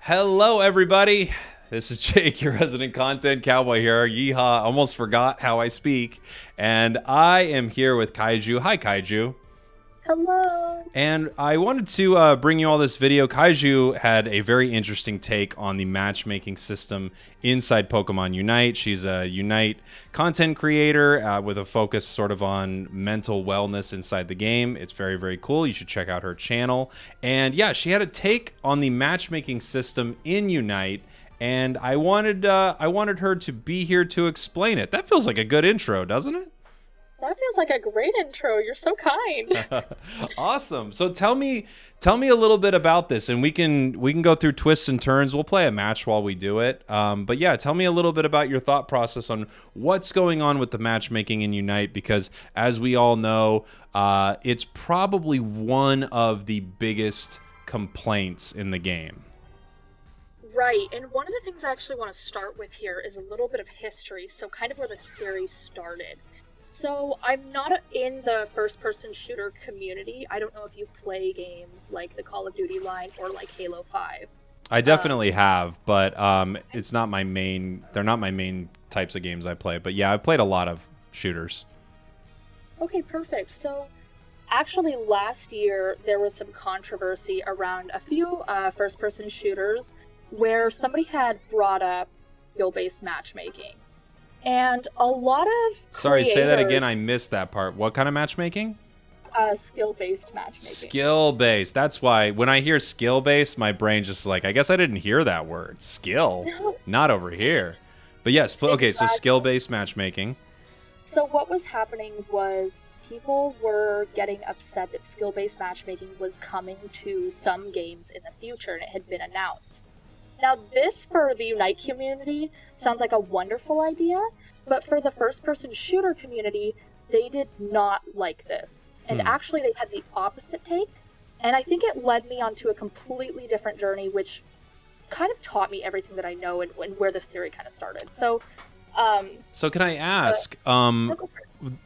Hello, everybody. This is Jake, your resident content cowboy here. Yeehaw. Almost forgot how I speak. And I am here with Kaiju. Hi, Kaiju. Hello. And I wanted to bring you all this video. Kaiju had a very interesting take on the matchmaking system inside Pokemon Unite. She's a Unite content creator with a focus sort of on mental wellness inside the game. It's very, very cool. You should check out her channel. And yeah, she had a take on the matchmaking system in Unite. And I wanted her to be here to explain it. That feels like a good intro, doesn't it? That feels like a great intro. You're so kind. Awesome. So tell me a little bit about this, and we can go through twists and turns. We'll play a match while we do it. But yeah, tell me a little bit about your thought process on what's going on with the matchmaking in Unite, because as we all know, it's probably one of the biggest complaints in the game. Right, and one of the things I actually want to start with here is a little bit of history, so kind of where this theory started. So I'm not in the first-person shooter community. I don't know if you play games like the Call of Duty line or like Halo 5. I definitely have, but it's not my main. They're not my main types of games I play. But yeah, I've played a lot of shooters. Okay, perfect. So actually last year there was some controversy around a few first-person shooters where somebody had brought up skill-based matchmaking. And a lot of Sorry, creators, say that again. I missed that part. What kind of matchmaking? Skill-based matchmaking. Skill-based. That's why when I hear skill-based, my brain just like, I guess I didn't hear that word. Skill. Not over here. But yes, okay, so skill-based matchmaking. So what was happening was people were getting upset that skill-based matchmaking was coming to some games in the future, and it had been announced. Now, this, for the Unite community, sounds like a wonderful idea, but for the first-person shooter community, they did not like this. And actually, they had the opposite take, and I think it led me onto a completely different journey, which kind of taught me everything that I know and where this theory kind of started. So can I ask,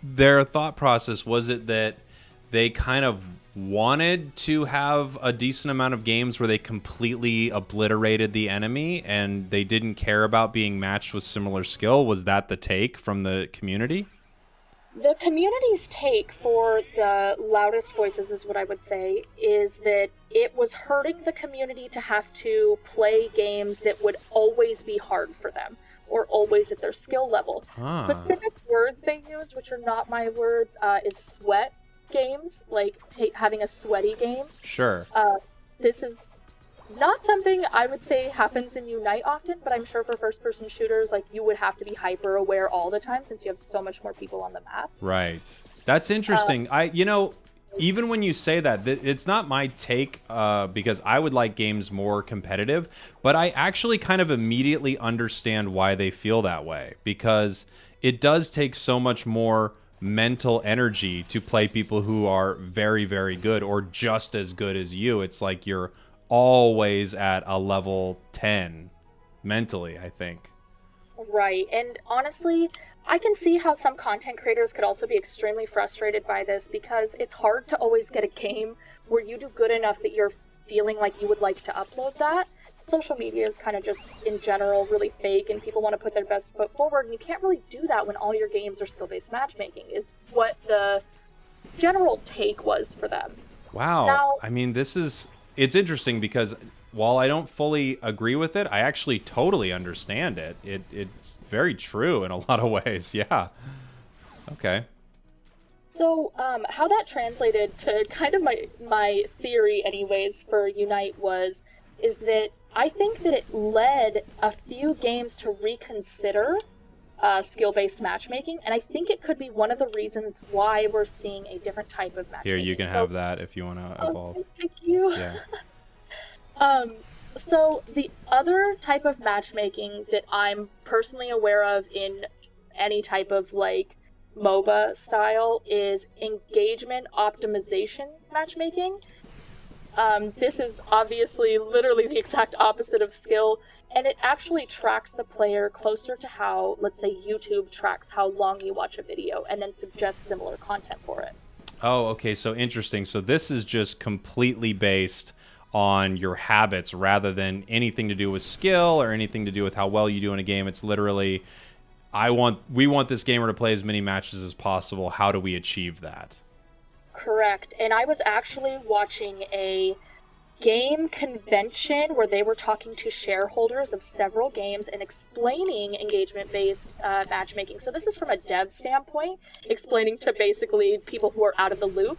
their thought process, was it that they kind of wanted to have a decent amount of games where they completely obliterated the enemy and they didn't care about being matched with similar skill? Was that the take from the community? The community's take, for the loudest voices is what I would say, is that it was hurting the community to have to play games that would always be hard for them or always at their skill level. Specific words they use, which are not my words, is sweat games, like having a sweaty game. Sure. This is not something I would say happens in Unite often, but I'm sure for first-person shooters, like, you would have to be hyper-aware all the time since you have so much more people on the map. Right. That's interesting. Even when you say that, it's not my take, because I would like games more competitive, but I actually kind of immediately understand why they feel that way, because it does take so much more mental energy to play people who are very, very good or just as good as you. It's like you're always at a level 10 mentally, I think. Right, and honestly, I can see how some content creators could also be extremely frustrated by this, because it's hard to always get a game where you do good enough that you're feeling like you would like to upload that. Social media is kind of just, in general, really fake, and people want to put their best foot forward, and you can't really do that when all your games are skill-based matchmaking, is what the general take was for them. Wow. Now, I mean, it's interesting, because while I don't fully agree with it, I actually totally understand it. It's very true in a lot of ways. Yeah. Okay. So, how that translated to kind of my theory, anyways, for Unite is that I think that it led a few games to reconsider skill-based matchmaking, and I think it could be one of the reasons why we're seeing a different type of matchmaking. Here, you can have that if you want to evolve. Thank you. Yeah. So the other type of matchmaking that I'm personally aware of in any type of, like, MOBA style is engagement optimization matchmaking. This is obviously literally the exact opposite of skill, and it actually tracks the player closer to how, let's say, YouTube tracks how long you watch a video, and then suggests similar content for it. Oh, okay, so interesting. So this is just completely based on your habits rather than anything to do with skill or anything to do with how well you do in a game. It's literally, we want this gamer to play as many matches as possible. How do we achieve that? Correct. And I was actually watching a game convention where they were talking to shareholders of several games and explaining engagement-based matchmaking. So this is from a dev standpoint, explaining to basically people who are out of the loop.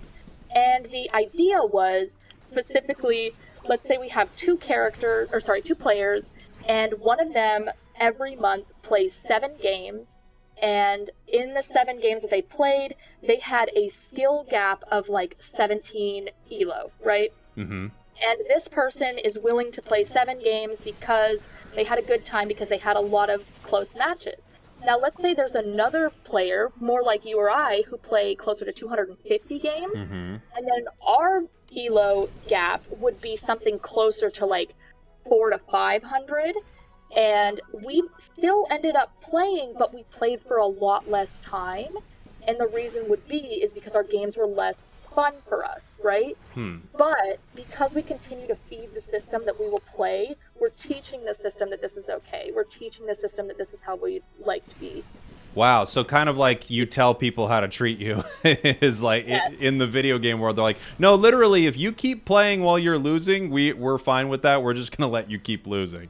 And the idea was specifically, let's say we have two players, and one of them every month plays 7 games. And in the 7 games that they played, they had a skill gap of like 17 elo, right? Mm-hmm. And this person is willing to play 7 games because they had a good time, because they had a lot of close matches. Now, let's say there's another player, more like you or I, who play closer to 250 games, Mm-hmm. and then our elo gap would be something closer to like 400 to 500. And we still ended up playing, but we played for a lot less time. And the reason would be is because our games were less fun for us, right? But because we continue to feed the system that we will play, we're teaching the system that this is okay. We're teaching the system that this is how we like to be. Wow, so kind of like you tell people how to treat you is like Yes. in the video game world, they're like, no, literally, if you keep playing while you're losing, we're fine with that. We're just gonna let you keep losing.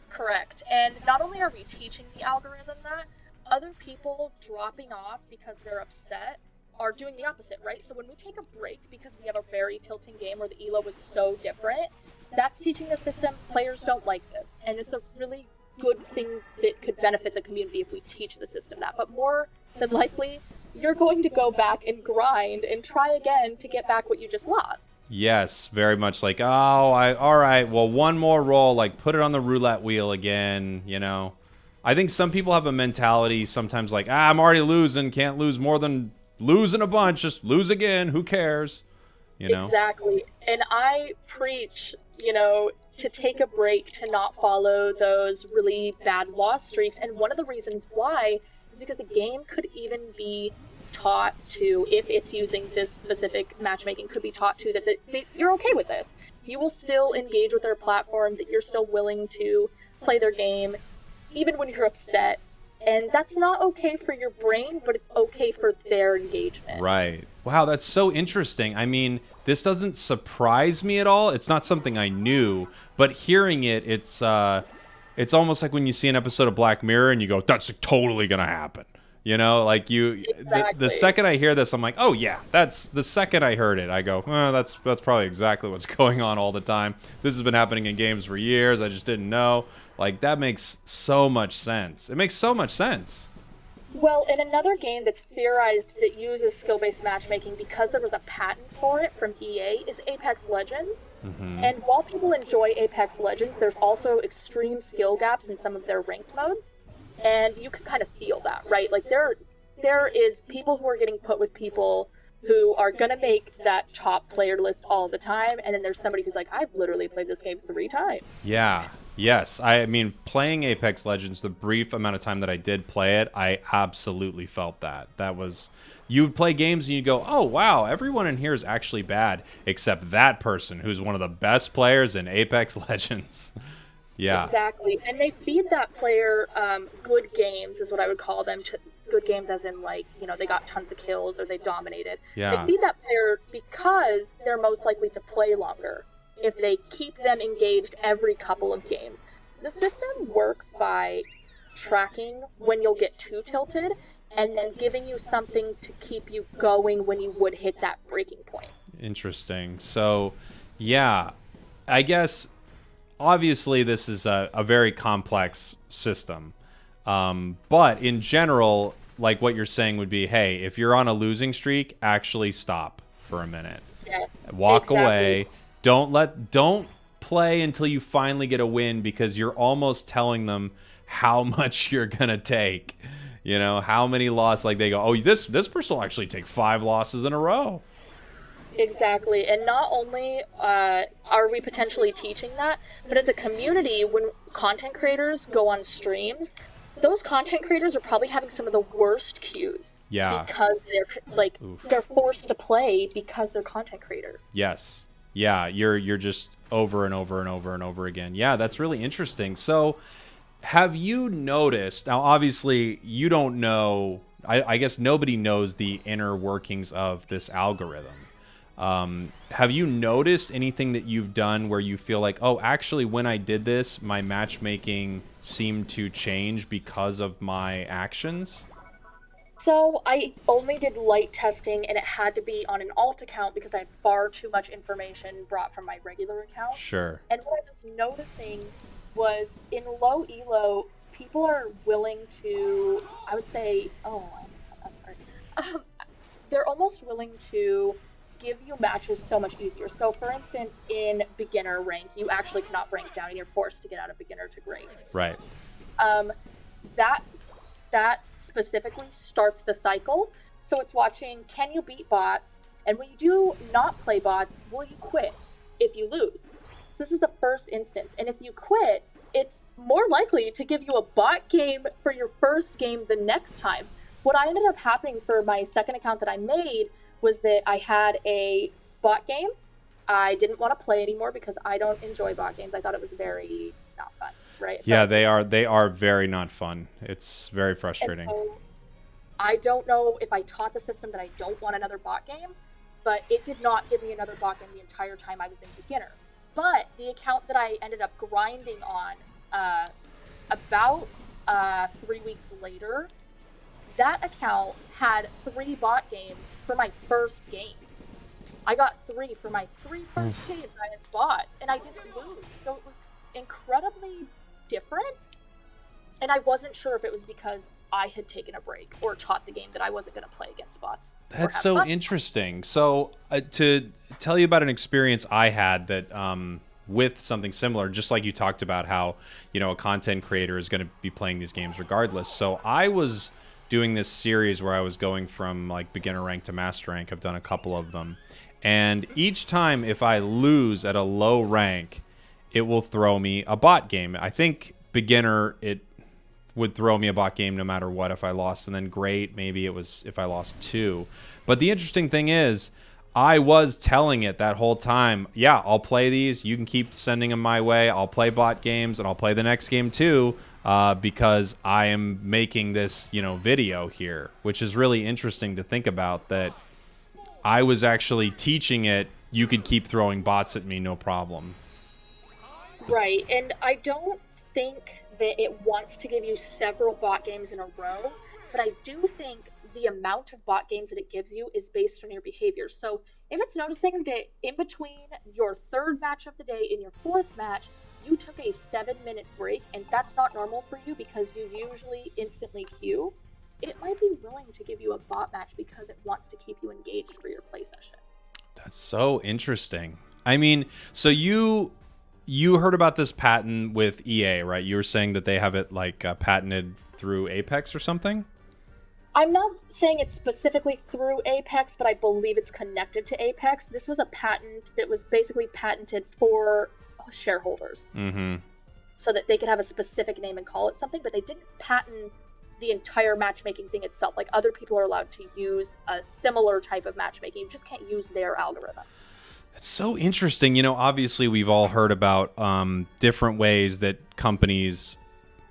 Correct. And not only are we teaching the algorithm that, other people dropping off because they're upset are doing the opposite, right? So when we take a break because we have a very tilting game where the elo was so different, that's teaching the system players don't like this. And it's a really good thing that could benefit the community if we teach the system that. But more than likely, you're going to go back and grind and try again to get back what you just lost. Yes, very much like, all right, well, one more roll, like put it on the roulette wheel again, you know. I think some people have a mentality sometimes like, I'm already losing, can't lose more than losing a bunch, just lose again, who cares, you know? Exactly. And I preach, to take a break, to not follow those really bad loss streaks. And one of the reasons why is because the game could even be taught to, if it's using this specific matchmaking, could be taught to that you're okay with this. You will still engage with their platform, that you're still willing to play their game, even when you're upset. And that's not okay for your brain, but it's okay for their engagement. Right. Wow, that's so interesting. I mean, this doesn't surprise me at all. It's not something I knew, but hearing it, it's almost like when you see an episode of Black Mirror and you go, that's totally going to happen. You know, like Exactly. the second I hear this, I'm like, oh yeah, that's the second I heard it. I go, that's probably exactly what's going on all the time. This has been happening in games for years. I just didn't know. Like, that makes so much sense. It makes so much sense. Well, in another game that's theorized that uses skill-based matchmaking because there was a patent for it from EA is Apex Legends. Mm-hmm. And while people enjoy Apex Legends, there's also extreme skill gaps in some of their ranked modes. And you can kind of feel that, right? Like, there is people who are getting put with people who are going to make that top player list all the time, and then there's somebody who's like, I've literally played this game 3 times. Yeah. Yes. I mean, playing Apex Legends, the brief amount of time that I did play it, I absolutely felt that. That was... You would play games and you go, oh, wow, everyone in here is actually bad, except that person who's one of the best players in Apex Legends. Yeah. Exactly. And they feed that player good games, is what I would call them. Good games as in, like, they got tons of kills or they dominated. Yeah. They feed that player because they're most likely to play longer if they keep them engaged every couple of games. The system works by tracking when you'll get too tilted and then giving you something to keep you going when you would hit that breaking point. Interesting. So, yeah, I guess... Obviously, this is a very complex system. But in general, like what you're saying would be, hey, if you're on a losing streak, actually stop for a minute. Yeah, Walk exactly. away. Don't play until you finally get a win, because you're almost telling them how much you're going to take. You know, how many losses, like they go, oh, this person will actually take 5 losses in a row. Exactly. And not only are we potentially teaching that, but as a community, when content creators go on streams, those content creators are probably having some of the worst queues. Yeah. Because they're forced to play because they're content creators. Yes. Yeah, you're just over and over and over and over again. Yeah, that's really interesting. So, have you noticed? Now, obviously, you don't know. I guess nobody knows the inner workings of this algorithm. Have you noticed anything that you've done where you feel like, oh, actually, when I did this, my matchmaking seemed to change because of my actions? So I only did light testing, and it had to be on an alt account because I had far too much information brought from my regular account. Sure. And what I was noticing was in low elo, people are willing to, I would say, oh, I almost got that, sorry. Um, they're almost willing to give you matches so much easier. So, for instance, in beginner rank, you actually cannot rank down, and you're forced to get out of beginner to great. Right. Um, that that specifically starts the cycle. So it's watching, can you beat bots? And when you do not play bots, will you quit if you lose? So this is the first instance. And if you quit, it's more likely to give you a bot game for your first game the next time. What I ended up happening for my second account that I made was that I had a bot game. I didn't want to play anymore because I don't enjoy bot games. I thought it was very not fun. Right? Yeah, they are very not fun. It's very frustrating. So I don't know if I taught the system that I don't want another bot game, but it did not give me another bot game the entire time I was in beginner. But the account that I ended up grinding on about 3 weeks later, that account had 3 bot games for my first games. I got 3 for my 3 first games I had bought, and I didn't lose. So it was incredibly different, and I wasn't sure if it was because I had taken a break or taught the game that I wasn't going to play against bots. That's so interesting. So to tell you about an experience I had that with something similar, just like you talked about how, you know, a content creator is going to be playing these games regardless. So I was doing this series where I was going from like beginner rank to master rank. I've done a couple of them. And each time if I lose at a low rank, it will throw me a bot game. I think beginner, it would throw me a bot game no matter what if I lost, and then great, maybe it was if I lost 2. But the interesting thing is, I was telling it that whole time, yeah, I'll play these. You can keep sending them my way. I'll play bot games, and I'll play the next game too, because I am making this, you know, video here, which is really interesting to think about, that I was actually teaching it, you could keep throwing bots at me, no problem. Right, and I don't think that it wants to give you several bot games in a row, but I do think the amount of bot games that it gives you is based on your behavior. So if it's noticing that in between your third match of the day and your fourth match, you took a 7-minute break, and that's not normal for you because you usually instantly queue, it might be willing to give you a bot match because it wants to keep you engaged for your play session. That's so interesting. I mean, so you heard about this patent with EA, right? You were saying that they have it like patented through Apex or something? I'm not saying it's specifically through Apex, but I believe it's connected to Apex. This was a patent that was basically patented for shareholders. Mm-hmm. So that they could have a specific name and call it something, but they didn't patent the entire matchmaking thing itself. Like, other people are allowed to use a similar type of matchmaking. You just can't use their algorithm. It's so interesting. You know, obviously we've all heard about different ways that companies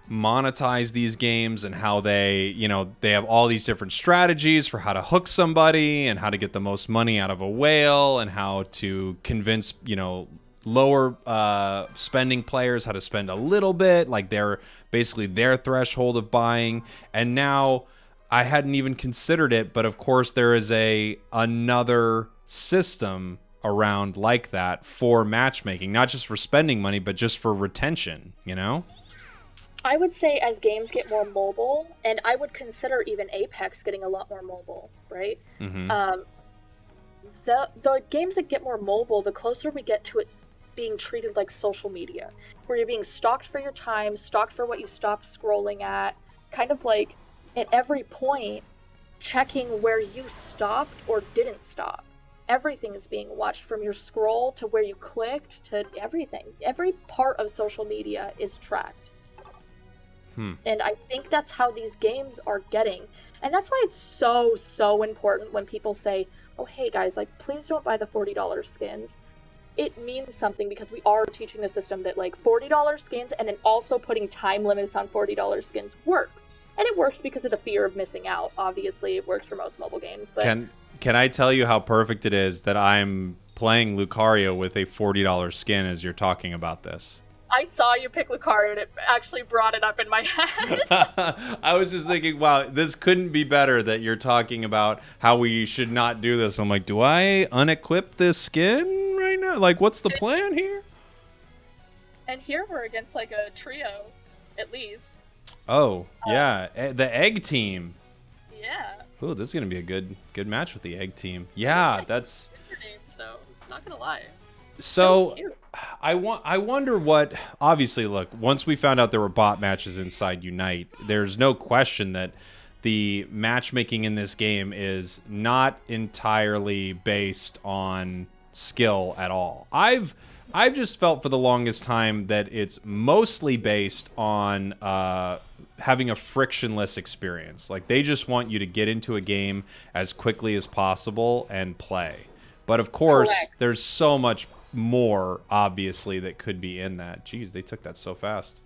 monetize these games and how they, you know, they have all these different strategies for how to hook somebody and how to get the most money out of a whale and how to convince, you know, lower spending players how to spend a little bit, like they're basically their threshold of buying. And now I hadn't even considered it, but of course there is another system around like that for matchmaking, not just for spending money, but just for retention, you know? I would say as games get more mobile, and I would consider even Apex getting a lot more mobile, right? Mm-hmm. The games that get more mobile, the closer we get to it being treated like social media, where you're being stalked for your time, stalked for what you stopped scrolling at, kind of like at every point checking where you stopped or didn't stop. Everything is being watched, from your scroll to where you clicked to everything. Every part of social media is tracked. And I think that's how these games are getting. And that's why it's so important when people say, oh, hey guys, like, please don't buy the $40 skins. it means something because we are teaching the system that like $40 skins and then also putting time limits on $40 skins works. And it works because of the fear of missing out. Obviously, it works for most mobile games. But Can I tell you how perfect it is that I'm playing Lucario with a $40 skin as you're talking about this? I saw you pick Lucario and it actually brought it up in my head. I was just thinking, wow, this couldn't be better that you're talking about how we should not do this. I'm like, do I unequip this skin right now? Like, what's the plan here? And here we're against like a trio, at least. Oh, yeah, the egg team. Yeah. Ooh, this is gonna be a good match with the egg team. Yeah, that's. It's their name, so not gonna lie. So, I wonder what. Obviously, look. Once we found out there were bot matches inside Unite, there's no question that the matchmaking in this game is not entirely based on skill at all. I've just felt for the longest time that it's mostly based on having a frictionless experience. Like, they just want you to get into a game as quickly as possible and play. But of course, there's so much more, obviously, that could be in that. Jeez, they took that so fast.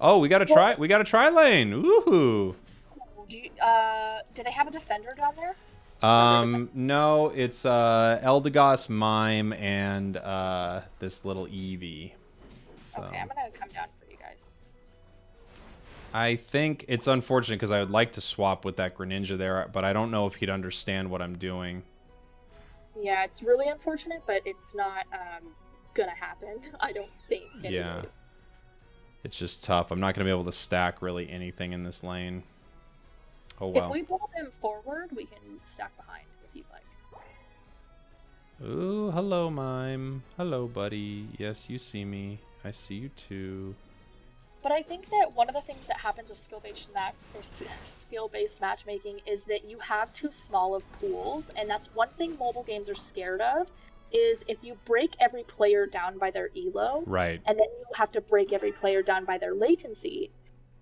Oh, we got a try. We got a tri lane. Woohoo! Do they have a defender down there? No, it's Eldegoss, Mime, and this little Eevee. So. Okay, I'm gonna come down for you guys. I think it's unfortunate because I would like to swap with that Greninja there, but I don't know if he'd understand what I'm doing. Yeah, it's really unfortunate, but it's not gonna happen. I don't think. Anyways. Yeah. It's just tough. I'm not gonna be able to stack really anything in this lane. Oh well. If we pull them forward, we can stack behind if you'd like. Ooh, hello, Mime. Hello, buddy. Yes, you see me. I see you too. But I think that one of the things that happens with skill-based matchmaking is that you have too small of pools, and that's one thing mobile games are scared of, is if you break every player down by their elo, right, and then you have to break every player down by their latency,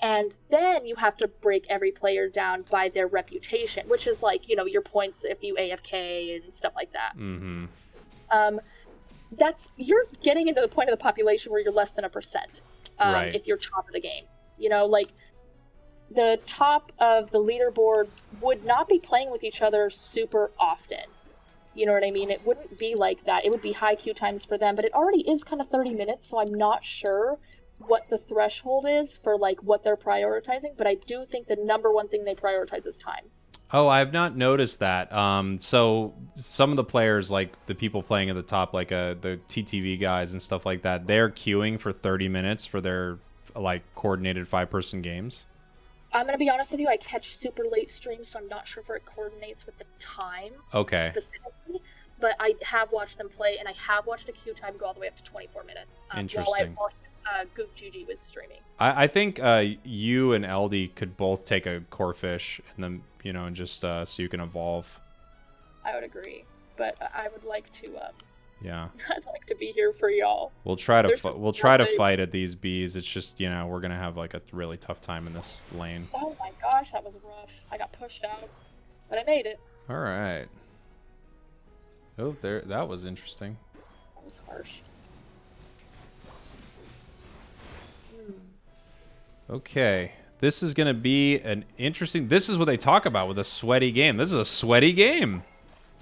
and then you have to break every player down by their reputation, which is like, you know, your points if you AFK and stuff like that. Mm-hmm. You're getting into the point of the population where you're less than 1%. Right. If you're top of the game. You know, like, the top of the leaderboard would not be playing with each other super often. You know what I mean? It wouldn't be like that. It would be high queue times for them, but it already is kind of 30 minutes, so I'm not sure what the threshold is for, like, what they're prioritizing, but I do think the number one thing they prioritize is time. Oh, I have not noticed that. So some of the players, like the people playing at the top, like the TTV guys and stuff like that, they're queuing for 30 minutes for their like coordinated 5-person games. I'm gonna be honest with you. I catch super late streams, so I'm not sure if it coordinates with the time. Okay. Specifically, but I have watched them play, and I have watched a queue time go all the way up to 24 minutes. Interesting. While Goof GG was streaming. I think you and LD could both take a core fish and then, you know, and just so you can evolve. I would agree, but I would like to. Yeah. I'd like to be here for y'all. We'll try to fight at these bees. It's just, you know, we're gonna have like a really tough time in this lane. Oh my gosh, that was rough. I got pushed out, but I made it. All right. Oh, there. That was interesting. That was harsh. Okay, this is going to be an interesting... This is what they talk about with a sweaty game. This is a sweaty game.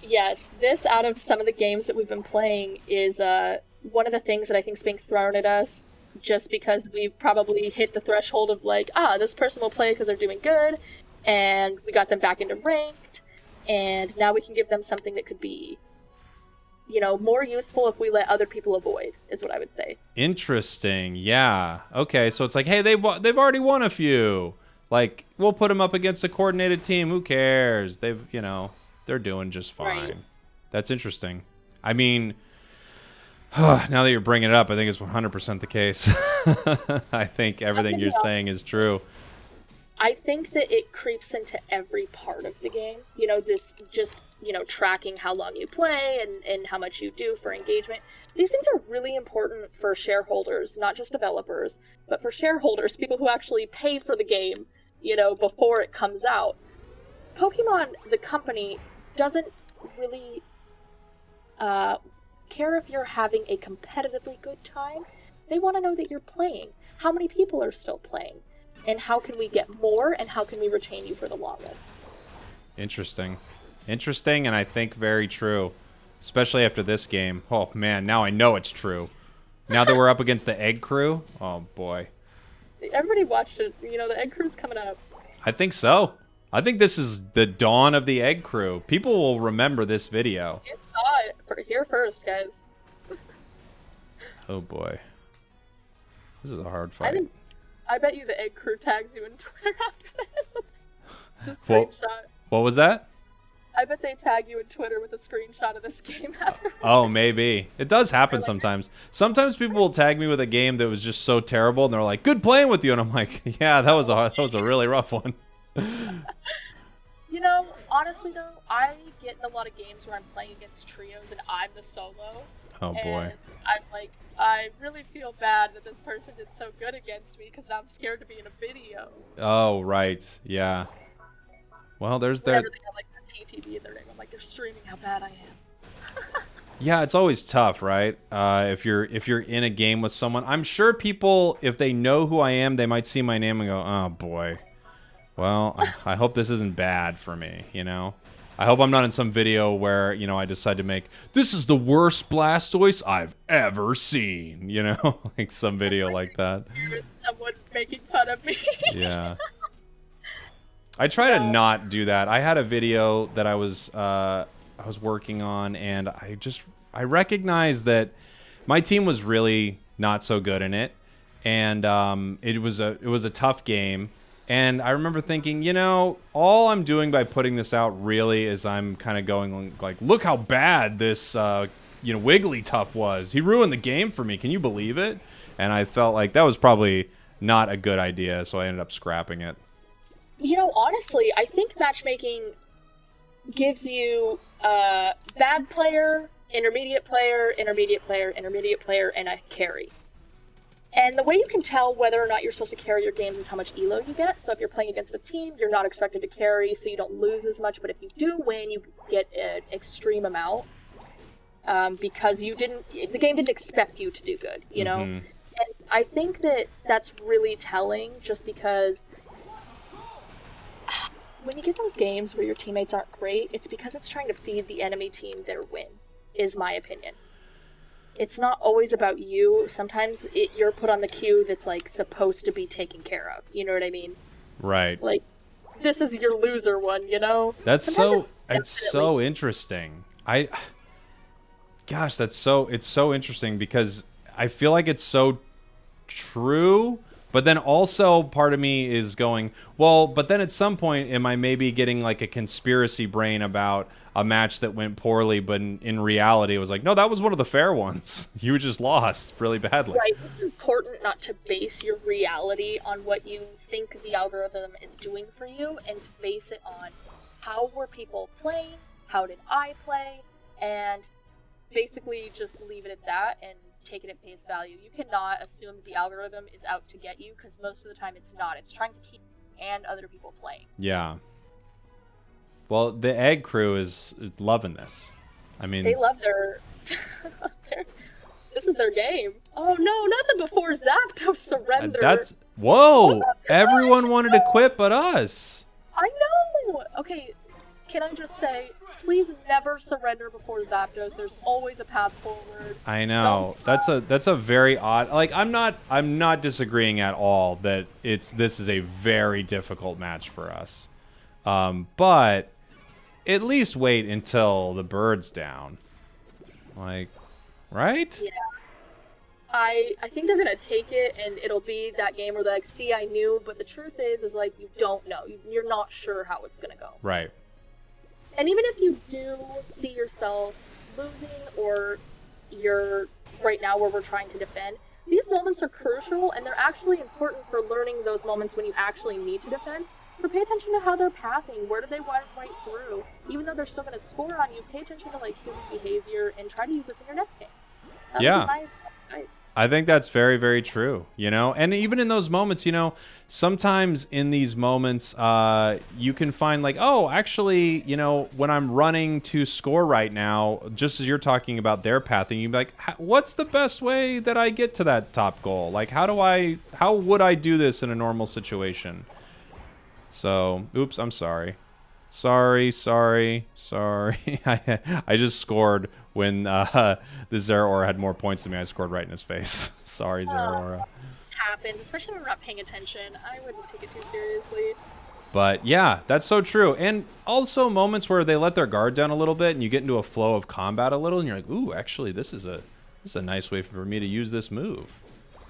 Yes, this out of some of the games that we've been playing is one of the things that I think is being thrown at us just because we've probably hit the threshold of like, this person will play because they're doing good, and we got them back into ranked, and now we can give them something that could be, you know, more useful if we let other people avoid, is what I would say. Interesting. Yeah. Okay, so it's like, hey, they've already won a few. Like, we'll put them up against a coordinated team. Who cares? They've, you know, they're doing just fine. Right. That's interesting. I mean, now that you're bringing it up, I think it's 100% the case. I think everything you're saying is true. I think that it creeps into every part of the game. You know, this just, you know, tracking how long you play and how much you do for engagement. These things are really important for shareholders, not just developers, but for shareholders, people who actually pay for the game, you know, before it comes out. Pokemon, the company, doesn't really care if you're having a competitively good time. They want to know that you're playing. How many people are still playing? And how can we get more, and how can we retain you for the longest? Interesting. Interesting, and I think very true. Especially after this game. Oh, man, now I know it's true. Now that we're up against the Egg Crew? Oh, boy. Everybody watched it. You know, the Egg Crew's coming up. I think so. I think this is the dawn of the Egg Crew. People will remember this video. You saw it here first, guys. Oh, boy. This is a hard fight. I bet you the Egg Crew tags you in Twitter after this. Screenshot. What was that? I bet they tag you in Twitter with a screenshot of this game after. Oh, maybe. It does happen sometimes. Sometimes people will tag me with a game that was just so terrible, and they're like, "Good playing with you," and I'm like, "Yeah, that was a really rough one." You know, honestly though, I get in a lot of games where I'm playing against trios and I'm the solo. Oh boy. And I'm like, I really feel bad that this person did so good against me because I'm scared to be in a video. Oh right, yeah. Well, there's their. Whenever they have like the TTD in their name, I'm like, they're streaming how bad I am. Yeah, it's always tough, right? If you're in a game with someone, I'm sure people, if they know who I am, they might see my name and go, "Oh boy." Well, I hope this isn't bad for me, you know? I hope I'm not in some video where, you know, I decide to make, "This is the worst Blastoise I've ever seen," you know? Like some video like that. Someone making fun of me. Yeah. I try to not do that. I had a video that I was working on, and I recognized that my team was really not so good in it, and it was a tough game. And I remember thinking, you know, all I'm doing by putting this out really is I'm kind of going like, look how bad this, you know, Wigglytuff was. He ruined the game for me. Can you believe it? And I felt like that was probably not a good idea, so I ended up scrapping it. You know, honestly, I think matchmaking gives you a bad player, intermediate player, intermediate player, intermediate player, and a carry. And the way you can tell whether or not you're supposed to carry your games is how much elo you get. So if you're playing against a team, you're not expected to carry, so you don't lose as much. But if you do win, you get an extreme amount because the game didn't expect you to do good, you know? Mm-hmm. And I think that that's really telling just because when you get those games where your teammates aren't great, it's because it's trying to feed the enemy team their win, is my opinion. It's not always about you. Sometimes you're put on the queue that's like supposed to be taken care of. You know what I mean? Right. Like, this is your loser one, you know? It's so interesting. Gosh, it's so interesting because I feel like it's so true, but then also part of me is going, well, but then at some point am I maybe getting like a conspiracy brain about a match that went poorly, but in reality it was like, no, that was one of the fair ones. You just lost really badly. Right. It's important not to base your reality on what you think the algorithm is doing for you, and to base it on how were people playing, how did I play, and basically just leave it at that and take it at face value. You cannot assume that the algorithm is out to get you, because most of the time it's not. It's trying to keep you and other people playing. Yeah. Well, the Egg Crew is loving this. I mean, they love their this is their game. Oh no, not the before Zapdos surrender. Whoa! Everyone wanted to quit but us. I know. Okay, can I just say, please never surrender before Zapdos. There's always a path forward. I know. That's a very odd. Like, I'm not disagreeing at all that this is a very difficult match for us. But at least wait until the bird's down. Like, right? Yeah. I think they're gonna take it, and it'll be that game where they're like, see, I knew, but the truth is like, you don't know. You're not sure how it's gonna go. Right. And even if you do see yourself losing, or you're right now where we're trying to defend, these moments are crucial, and they're actually important for learning those moments when you actually need to defend. So pay attention to how they're pathing. Where do they want to fight through? Even though they're still going to score on you, pay attention to like human behavior and try to use this in your next game. Yeah. advice. I think that's very, very true, you know? And even in those moments, you know, sometimes in these moments, you can find like, oh, actually, you know, when I'm running to score right now, just as you're talking about their pathing, you'd be like, what's the best way that I get to that top goal? Like, how would I do this in a normal situation? So, oops, I'm sorry. Sorry. I just scored when the Zeraora had more points than me. I scored right in his face. Sorry, Zeraora. Happens, especially when we're not paying attention. I wouldn't take it too seriously. But yeah, that's so true. And also moments where they let their guard down a little bit and you get into a flow of combat a little and you're like, ooh, actually, this is a nice way for me to use this move.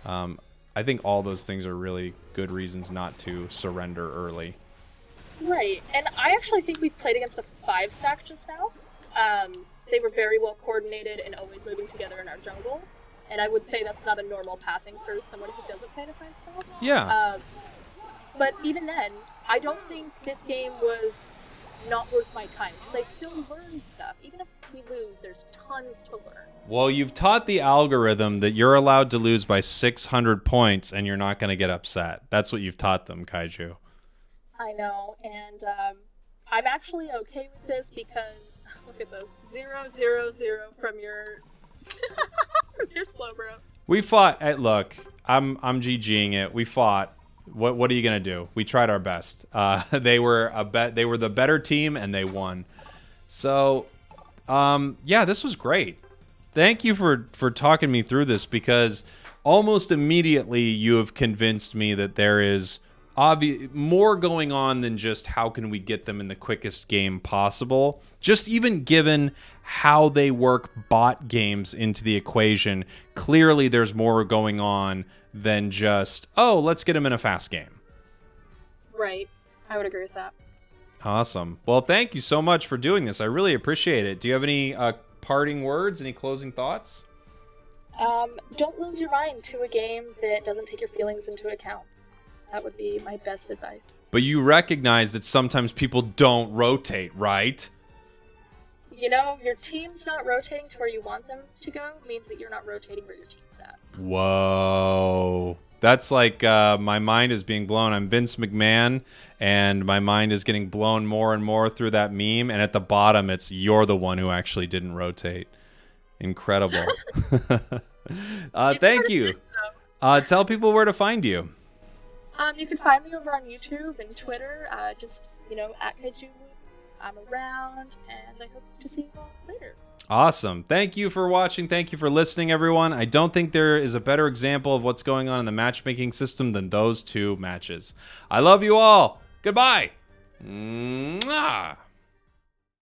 I think all those things are really good reasons not to surrender early. Right, and I actually think we've played against a 5-stack just now. They were very well coordinated and always moving together in our jungle. And I would say that's not a normal pathing for someone who doesn't play the 5-stack. Yeah. But even then, I don't think this game was not worth my time, because I still learn stuff. Even if we lose, there's tons to learn. Well, you've taught the algorithm that you're allowed to lose by 600 points and you're not going to get upset. That's what you've taught them, Kaiju. I know, and I'm actually okay with this because look at this 0-0-0 from your from your slow bro. We fought. Look, I'm GGing it. We fought. What are you gonna do? We tried our best. They were the better team and they won. So, yeah, this was great. Thank you for talking me through this, because almost immediately you have convinced me that there is more going on than just how can we get them in the quickest game possible. Just even given how they work bot games into the equation, clearly there's more going on than just, oh, let's get them in a fast game. Right. I would agree with that. Awesome. Well, thank you so much for doing this. I really appreciate it. Do you have any parting words, any closing thoughts? Don't lose your mind to a game that doesn't take your feelings into account. That would be my best advice. But you recognize that sometimes people don't rotate, right? You know, your team's not rotating to where you want them to go means that you're not rotating where your team's at. Whoa. That's like my mind is being blown. I'm Vince McMahon, and my mind is getting blown more and more through that meme. And at the bottom, it's you're the one who actually didn't rotate. Incredible. Thank you. Tell people where to find you. You can find me over on YouTube and Twitter, just, at Kaijuwus. I'm around, and I hope to see you all later. Awesome. Thank you for watching. Thank you for listening, everyone. I don't think there is a better example of what's going on in the matchmaking system than those two matches. I love you all. Goodbye. Mwah.